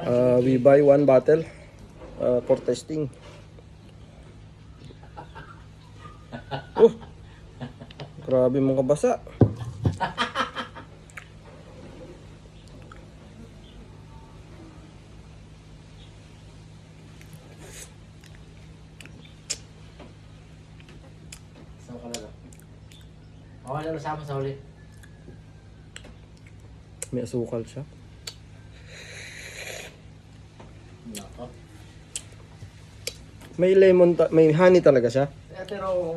We buy one bottle for testing. Oh, grabe mong kabasa. Saan ka lalo? Oo, lalo sama sa ulit. May asukal siya. Nako. May lemon, may honey talaga siya. Pero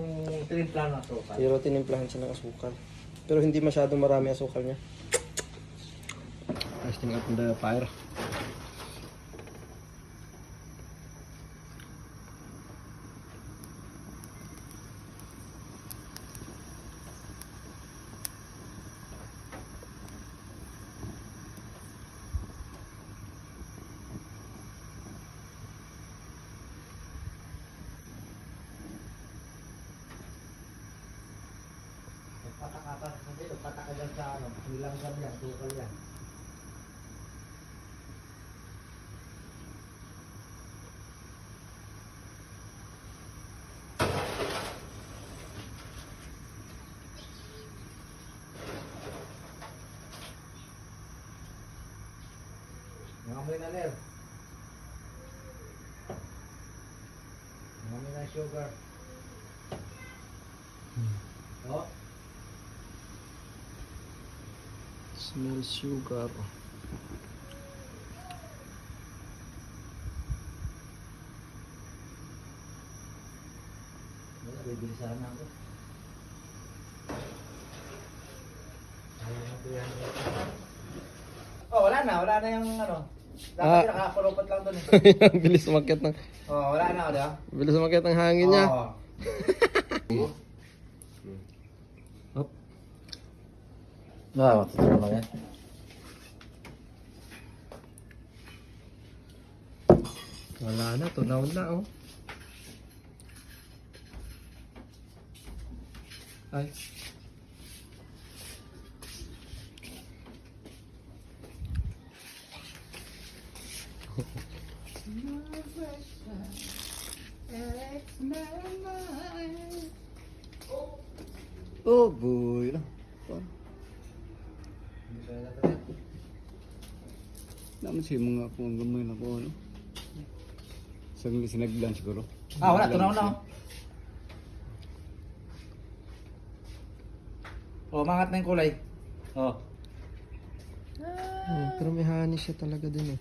tinimpla na ito. Pero tinimplahan siya ng asukal. Pero hindi masyadong marami asukal niya. Testing up the fire. Patak-atak kasi, patakagan sa ano, nilanggam yan, tukal yan. Nangamoy na ner. Nangamoy na sugar. Oh? Smell sugar. Wala, bibili sana ako. Oh, wala na yung ano. Dapat nakakulupot lang doon eh. Bilis umakyat ng Oh, wala na, di ba? bilis umakyat ng hangin niya. Oo. Up. Matutulog lang yan. Wala na, tunaw na oh. Ay. Oh boy. Naman siya mga kung gamay na ko ano. Sinaglan siguro. Ah, wala, tunaw na. Oh, mangat na yung kulay. Oh. Pero may honey siya talaga din eh.